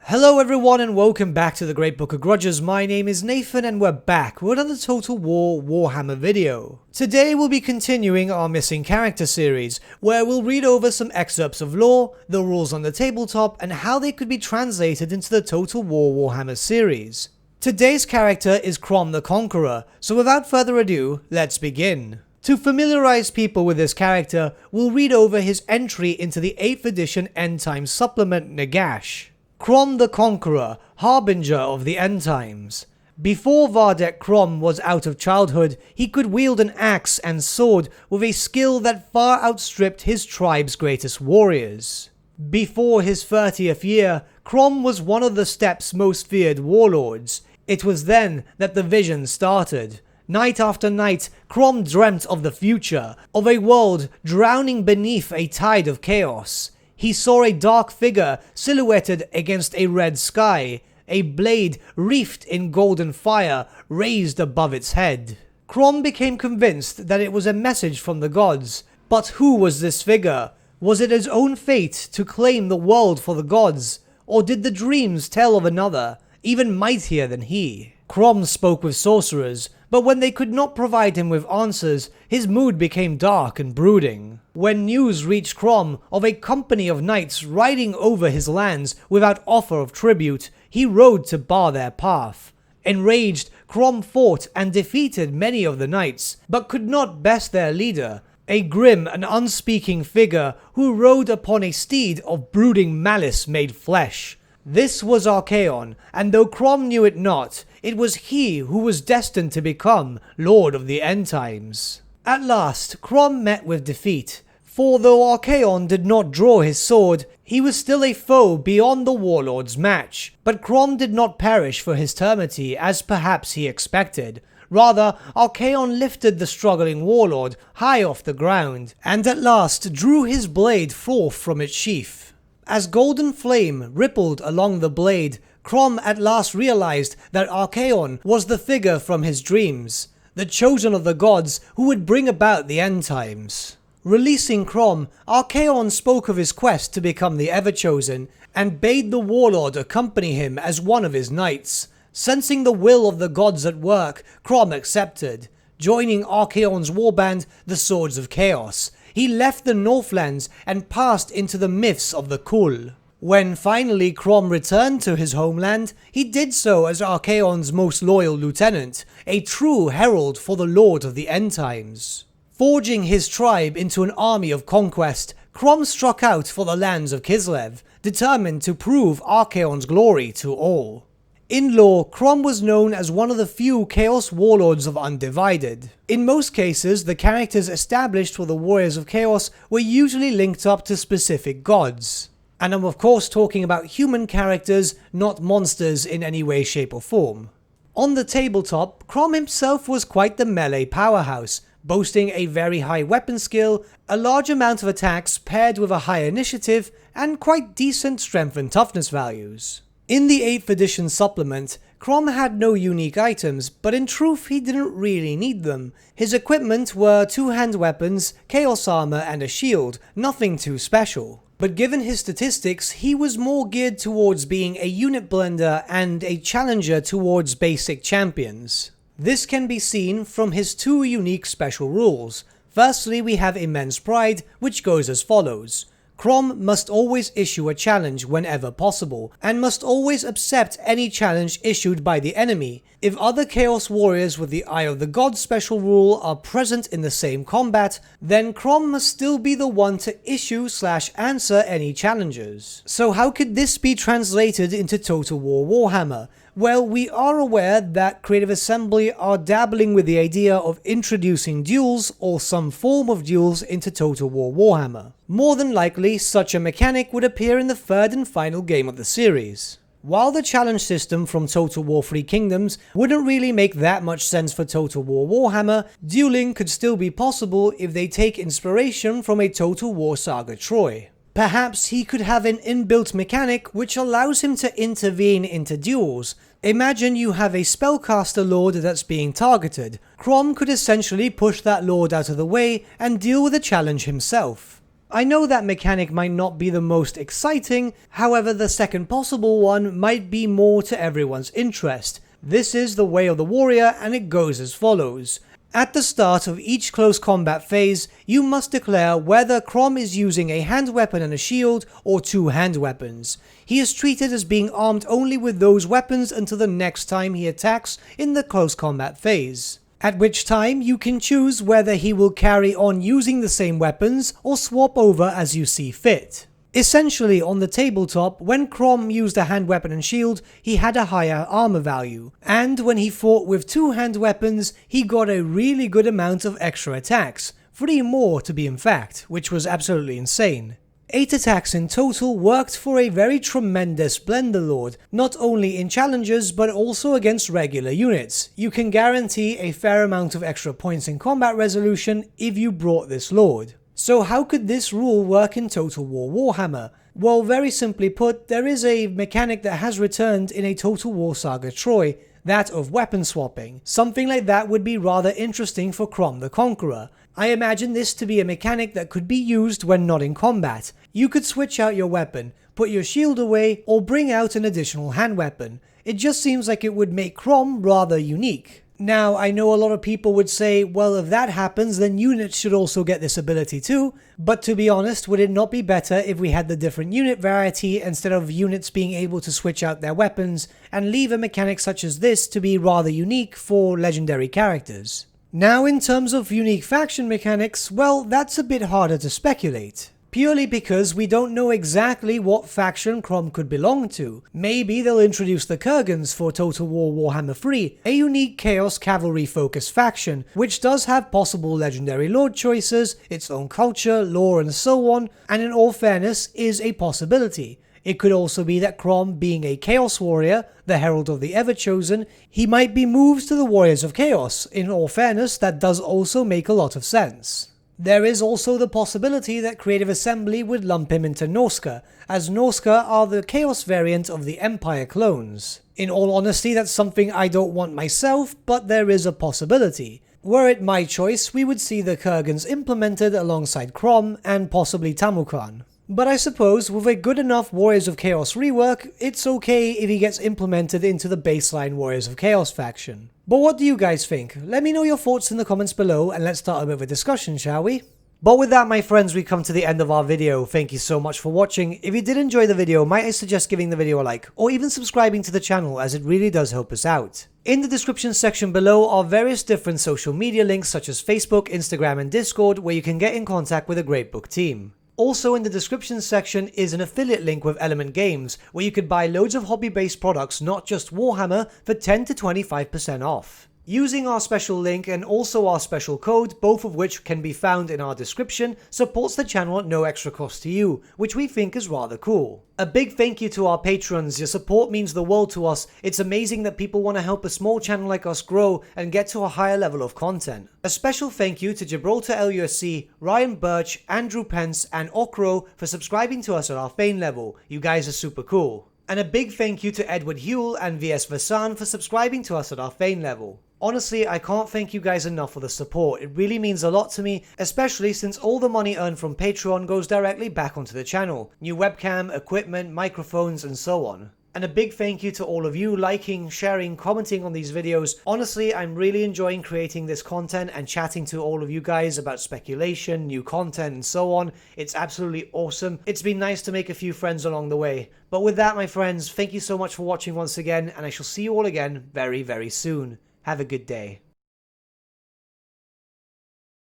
Hello everyone and welcome back to the Great Book of Grudges. My name is Nathan and we're back with another Total War Warhammer video. Today we'll be continuing our Missing Character series, where we'll read over some excerpts of lore, the rules on the tabletop, and how they could be translated into the Total War Warhammer series. Today's character is Crom the Conqueror, so without further ado, let's begin. To familiarize people with this character, we'll read over his entry into the 8th edition End Times supplement Nagash. Crom the Conqueror, harbinger of the end times. Before Vardek Crom was out of childhood, he could wield an axe and sword with a skill that far outstripped his tribe's greatest warriors. Before his 30th year, Crom was one of the steppes' most feared warlords. It was then that the vision started. Night after night, Crom dreamt of the future, of a world drowning beneath a tide of chaos. He saw a dark figure silhouetted against a red sky, a blade wreathed in golden fire raised above its head. Crom became convinced that it was a message from the gods. But who was this figure? Was it his own fate to claim the world for the gods? Or did the dreams tell of another, even mightier than he? Crom spoke with sorcerers, but when they could not provide him with answers, his mood became dark and brooding. When news reached Crom of a company of knights riding over his lands without offer of tribute, he rode to bar their path. Enraged, Crom fought and defeated many of the knights, but could not best their leader, a grim and unspeaking figure who rode upon a steed of brooding malice made flesh. This was Archaon, and though Crom knew it not, it was he who was destined to become Lord of the End Times. At last, Crom met with defeat, for though Archaon did not draw his sword, he was still a foe beyond the warlord's match. But Crom did not perish for his termity as perhaps he expected. Rather, Archaon lifted the struggling warlord high off the ground, and at last drew his blade forth from its sheath. As golden flame rippled along the blade, Crom at last realized that Archaon was the figure from his dreams, the chosen of the gods who would bring about the end times. Releasing Crom, Archaon spoke of his quest to become the Ever-Chosen, and bade the warlord accompany him as one of his knights. Sensing the will of the gods at work, Crom accepted. Joining Archaon's warband, the Swords of Chaos, he left the Northlands and passed into the myths of the Kul. When finally Crom returned to his homeland, he did so as Archaon's most loyal lieutenant, a true herald for the Lord of the End Times. Forging his tribe into an army of conquest, Crom struck out for the lands of Kislev, determined to prove Archaon's glory to all. In lore, Crom was known as one of the few Chaos warlords of Undivided. In most cases, the characters established for the Warriors of Chaos were usually linked up to specific gods. And I'm of course talking about human characters, not monsters in any way, shape or form. On the tabletop, Crom himself was quite the melee powerhouse, boasting a very high weapon skill, a large amount of attacks paired with a high initiative, and quite decent strength and toughness values. In the 8th edition supplement, Crom had no unique items, but in truth he didn't really need them. His equipment were 2-hand weapons, chaos armor and a shield, nothing too special. But given his statistics, he was more geared towards being a unit blender and a challenger towards basic champions. This can be seen from his 2 unique special rules. Firstly, we have Immense Pride, which goes as follows. Crom must always issue a challenge whenever possible, and must always accept any challenge issued by the enemy. If other Chaos Warriors with the Eye of the Gods special rule are present in the same combat, then Crom must still be the one to issue/answer any challenges. So how could this be translated into Total War Warhammer? Well, we are aware that Creative Assembly are dabbling with the idea of introducing duels or some form of duels into Total War Warhammer. More than likely, such a mechanic would appear in the 3rd and final game of the series. While the challenge system from Total War 3 Kingdoms wouldn't really make that much sense for Total War Warhammer, dueling could still be possible if they take inspiration from a Total War Saga Troy. Perhaps he could have an inbuilt mechanic which allows him to intervene into duels. Imagine you have a spellcaster lord that's being targeted. Crom could essentially push that lord out of the way and deal with the challenge himself. I know that mechanic might not be the most exciting, however the second possible one might be more to everyone's interest. This is the Way of the Warrior, and it goes as follows. At the start of each close combat phase, you must declare whether Crom is using a hand weapon and a shield, or two hand weapons. He is treated as being armed only with those weapons until the next time he attacks in the close combat phase, at which time you can choose whether he will carry on using the same weapons or swap over as you see fit. Essentially, on the tabletop, when Crom used a hand weapon and shield, he had a higher armor value, and when he fought with two hand weapons, he got a really good amount of extra attacks, 3 more to be in fact, which was absolutely insane. 8 attacks in total worked for a very tremendous Blender Lord, not only in challenges but also against regular units. You can guarantee a fair amount of extra points in combat resolution if you brought this Lord. So how could this rule work in Total War Warhammer? Well, very simply put, there is a mechanic that has returned in a Total War Saga Troy, that of weapon swapping. Something like that would be rather interesting for Crom the Conqueror. I imagine this to be a mechanic that could be used when not in combat. You could switch out your weapon, put your shield away, or bring out an additional hand weapon. It just seems like it would make Crom rather unique. Now, I know a lot of people would say, well, if that happens, then units should also get this ability too, but to be honest, would it not be better if we had the different unit variety instead of units being able to switch out their weapons, and leave a mechanic such as this to be rather unique for legendary characters? Now, in terms of unique faction mechanics, well, that's a bit harder to speculate. Purely because we don't know exactly what faction Crom could belong to. Maybe they'll introduce the Kurgans for Total War Warhammer 3, a unique Chaos Cavalry focused faction, which does have possible legendary lord choices, its own culture, lore and so on, and in all fairness is a possibility. It could also be that Crom, being a Chaos Warrior, the Herald of the Everchosen, he might be moved to the Warriors of Chaos. In all fairness, that does also make a lot of sense. There is also the possibility that Creative Assembly would lump him into Norska, as Norska are the Chaos variant of the Empire clones. In all honesty, that's something I don't want myself, but there is a possibility. Were it my choice, we would see the Kurgans implemented alongside Crom and possibly Tamukhan. But I suppose with a good enough Warriors of Chaos rework, it's okay if he gets implemented into the baseline Warriors of Chaos faction. But what do you guys think? Let me know your thoughts in the comments below and let's start a bit of a discussion, shall we? But with that, my friends, we come to the end of our video. Thank you so much for watching. If you did enjoy the video, might I suggest giving the video a like, or even subscribing to the channel, as it really does help us out. In the description section below are various different social media links such as Facebook, Instagram and Discord, where you can get in contact with a great book team. Also in the description section is an affiliate link with Element Games, where you could buy loads of hobby-based products, not just Warhammer, for 10 to 25% off. Using our special link and also our special code, both of which can be found in our description, supports the channel at no extra cost to you, which we think is rather cool. A big thank you to our patrons. Your support means the world to us. It's amazing that people want to help a small channel like us grow and get to a higher level of content. A special thank you to Gibraltar LUSC, Ryan Bertsche, Andrew Pence and Okro for subscribing to us at our Fane level. You guys are super cool. And a big thank you to Edward Huell and VSVasan for subscribing to us at our Fane level. Honestly, I can't thank you guys enough for the support. It really means a lot to me, especially since all the money earned from Patreon goes directly back onto the channel. New webcam, equipment, microphones, and so on. And a big thank you to all of you liking, sharing, commenting on these videos. Honestly, I'm really enjoying creating this content and chatting to all of you guys about speculation, new content, and so on. It's absolutely awesome. It's been nice to make a few friends along the way. But with that, my friends, thank you so much for watching once again, and I shall see you all again very, very soon. Have a good day.